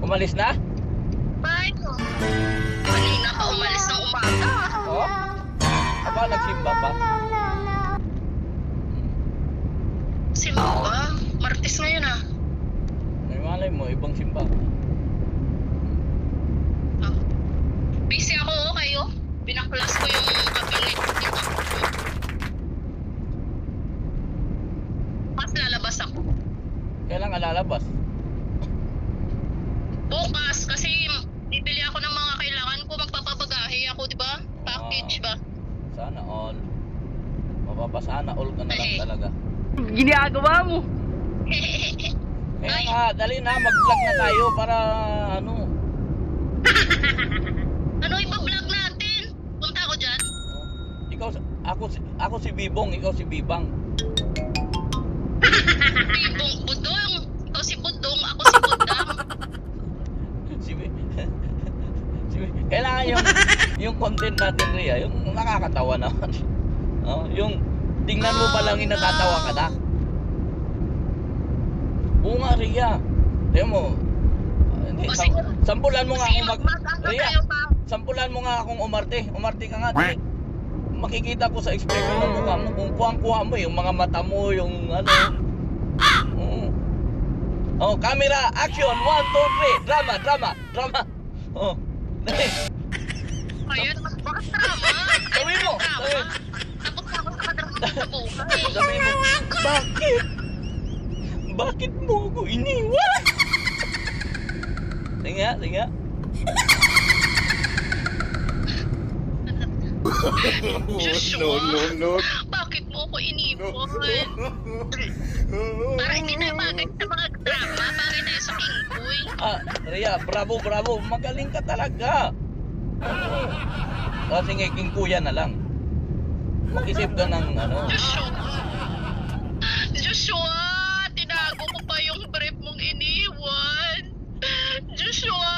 Umalis na? Bye. Kanina ka umalis ng umaga. Oo. Aba, nagsimba pa. Simba ba? Martes ngayon ah. May malay mo, ibang simba. Ah. Busy ako kayo. Pinaklas ko yung cabinet dito. Mas lalabas ako. Kailan ka lalabas? Bukas kasi bibili ako ng mga kailangan ko. Magpapabagahe ako, di ba? Package ba? Sana all. Mapapasana all ka na lang talaga. Ginagawa mo. Kaya Ay. nga, dali na, mag-vlog na tayo para ano. Ano iba-vlog natin? Punta ako dyan. Ikaw, ako si Bibong, ikaw si Bibang. Bibong Budong. Ikaw si Budong, ako si Budang. Kailangan yung content natin, Rhea, yung nakakatawa naman. Oh, yung tingnan mo pa lang yung natatawa ka na. Oo nga, Rhea. Tingnan mo. Hindi, sampulan mo nga akong Rhea, sampulan mo nga akong umarte. Umarte ka nga. Dali. Makikita ko sa expression ng mukha mo kung kuhang-kuha mo yung mga mata mo, yung ano. Oh, camera, action, 1, 2, 3, drama. Oh, dali. Ayun, bakit drama? Sabi mo, sabi. Tapos na ako sa madrama sa buhay. Sabi mo, bakit? Bakit mo ako iniwan? Tinga. Joshua, bakit mo ako iniwan? Para hindi tayo bagay sa mga drama, bagay tayo sa Kingkoy. Rhea, bravo. Magaling ka talaga. Kasi nga, king kuya na lang. Mag-isip ka ng ano. Joshua, tinago ko pa yung brief mong iniwan. Joshua,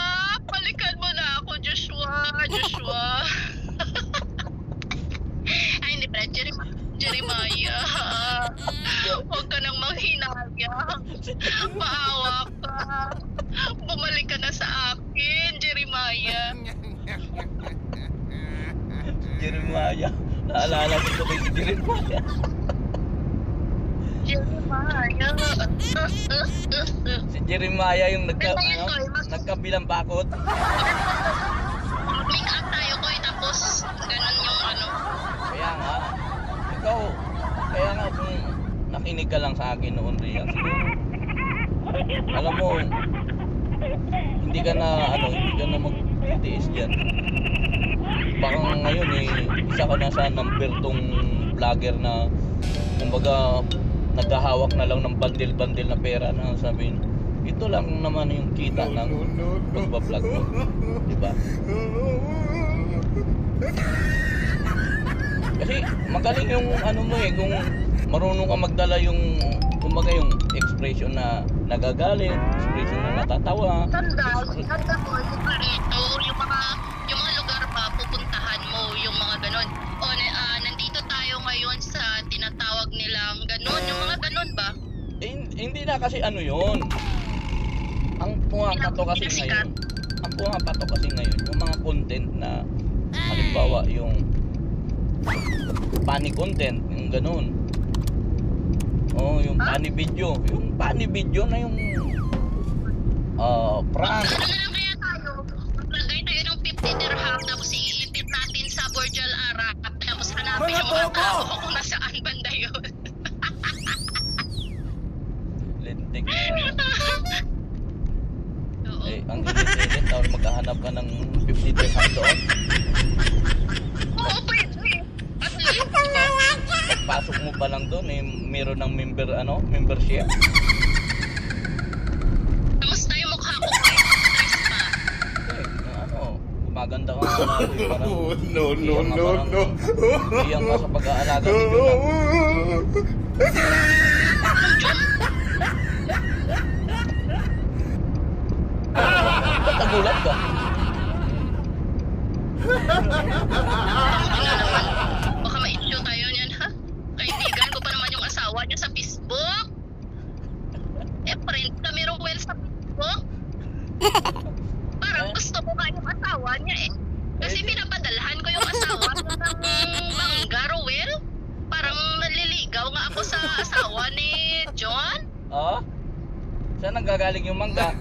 balikan mo na ako, Joshua. Ay, hindi pala, Jeremiah. Huwag ka nang manghinayang. Maawa ka. Bumalik ka na sa akin, Jeremiah. Jeremiah. Naalala ko ito kay Jeremiah. Si Jeremiah yung nagkabilang bakod. Make up tayo ko tapos ganun yung ano. Kaya nga, kaya nga kung nakinig ka lang sa akin noon, Rhea, alam mo, hindi ka na magtitiis dyan. Baka ngayon isa ka na sa number tong vlogger na kumbaga naghahawak na lang ng bandil-bandil na pera na sabihin, ito lang naman yung kita ng pagbablog mo, diba? Kasi magaling yung ano mo kung marunong ka magdala yung kumbaga yung expression na nagagalit, expression na natatawa. Tanda mo yung parito, yung mga lugar ba pupuntahan mo, yung mga ganon. O nandito tayo ngayon sa tinatawag nilang ganon, yung mga ganon ba? Hindi na kasi ano yun. Ang pumapato kasi ngayon, yung mga content na halimbawa yung funny content, yung ganun. Oh, yung funny video. Yung funny video na yung prank. Ano na lang kaya tayo? Maglagay tayo ng 50 dirham tapos iipit natin sa Burj Al Arab tapos hanapin yung mga tao kung nasaan banda yun. Lintik na yan. Oo. Ang init-init, tapos maghahanap ka ng 50 dirham doon. Oo, pwede. At least, Pagpasok mo pa lang doon, meron ng membership. kamusta yung mukha ko kayo? Stress pa. Gumaganda ka nga na parang No. iyang ka sa pag-aalaga ni Jun. Ba't nagulat ka? Baka ma-issue tayo niyan, ha? Kaibigan ko pa naman yung asawa niya sa Facebook. Friend kami Rowell sa Facebook. niya eh. Kasi pinapadalhan ko yung asawa ng mangga, Ruel. Parang naliligaw nga ako sa asawa ni John. Oo? Saan nanggagaling yung mangga?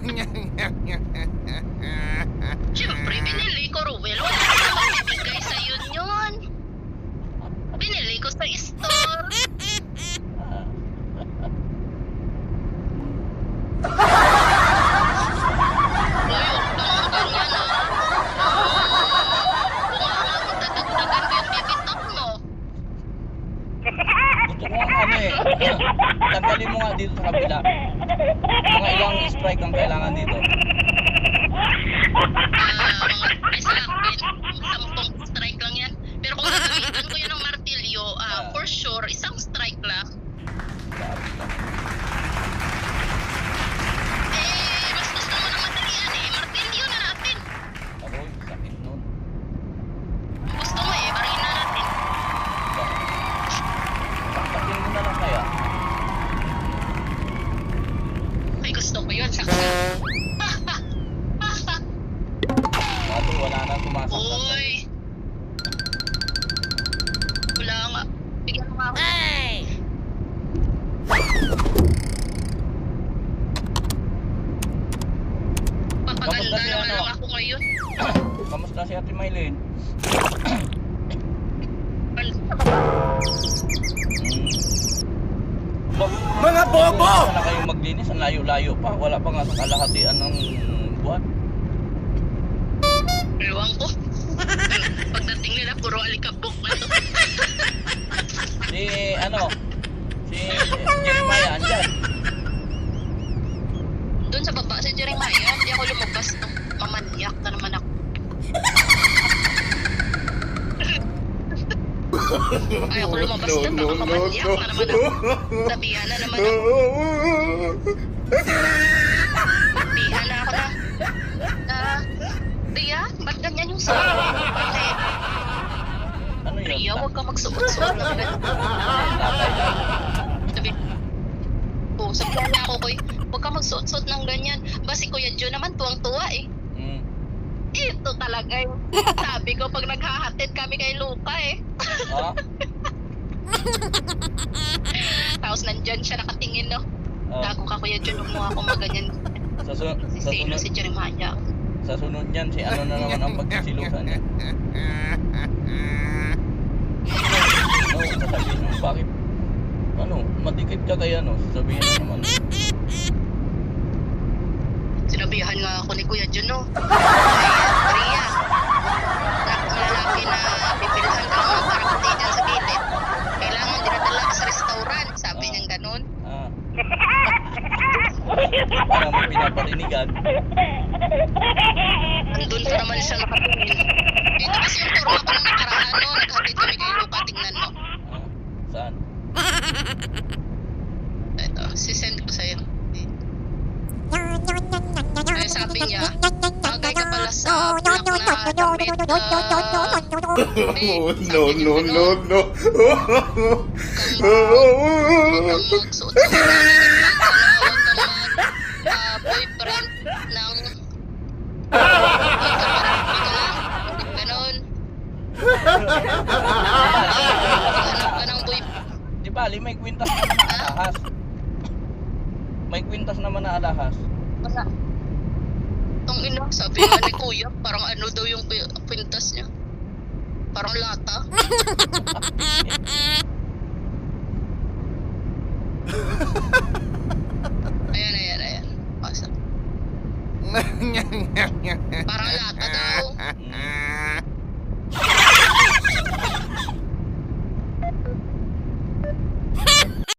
Siyempre, binili ko, Ruel. Wala ko naman bibigay sa'yo yun. Binili ko sa store. Ayun, ganyan ah. Dadagdagan ko yung bibitok mo. Gusto ko nga ano eh. Tanggalin mo nga dito sa kabila. Mga ilang strike ang kailangan dito. Sa akin, 10 strike lang yan. Pero kung gagamitan ko yan ng martilyo, for sure, isang strike lang. Mas gusto mo na madalian eh. Martilyo na natin. Aroy, sakit nun. Gusto mo eh, barin na natin. Pakpatin mo na lang kaya. Ay, gusto ko yun. Saksa. Bato, wala na sumasaksak. Uy. Wala nga. Bigyan mo nga ako. Papaganda naman lang ako ngayon. Kamusta si Ate Maylene? Mga bobo! Wala na kayong maglinis, ang layo-layo pa. Wala pa nga sa kalahatian ng buwan. Ewan ko. Pagdating nila, puro alikabok na to. Si Jeremiah, andyan. Doon sa baba, si Jeremiah, hindi ako lumabas nung mamaniyak na naman ako. Ay, ako lumabas na, baka mamaniyak na naman ako. Sabihan na naman ako. Sabihan na ako na. Ria, ba't ganyan yung sa bakit? Ano yun? Ria, huwag ka magsuot-suot ng ganyan. Tatay lang. Sabihan niya ako, Koy, huwag ka magsuot-suot ng ganyan. Ba si Kuya Joe naman tuwang-tuwa eh. Ito talaga yung sabi ko pag naghahatid kami kay Luca eh. Ha? Tapos nandyan siya nakatingin no. Oh. Gago ka Kuya Joe, huwag mo ako maganyan. Si Jeremiah. Sa sunod niyan, si ano na naman ang pagkisilusan niya. No, sasabihin mo, bakit? Ano, madikit ka kaya no? Sasabihin mo naman. Sinabihan nga ako ni Kuya Joe no. Ay, Ria, lalaki na bibilhan ka ng karapati dyan sa gilid. Kailangan dinadala ka sa restaurant. Sabi niyang ganun. Para may pinaparinigan. Andun pa naman siya nakatingin. Dito kasi yung turma pa ng nakaraan no. Naghatid kami kay Luca, tingnan mo. Saan? Ito, sisend ko sa'yo. Ay, sabi niya, bagay ka pala sa black na damit No, no, no, no. Huwag kang magsuot sa huwag kang mag-boyfriend ng ganon. Hanap ka ng boyfriend. Di bali, may kwintas naman na alahas. May kwintas naman na alahas. Wala. Tong ina, sabi nga ni Kuya, parang ano daw yung pintas niya. Parang lata.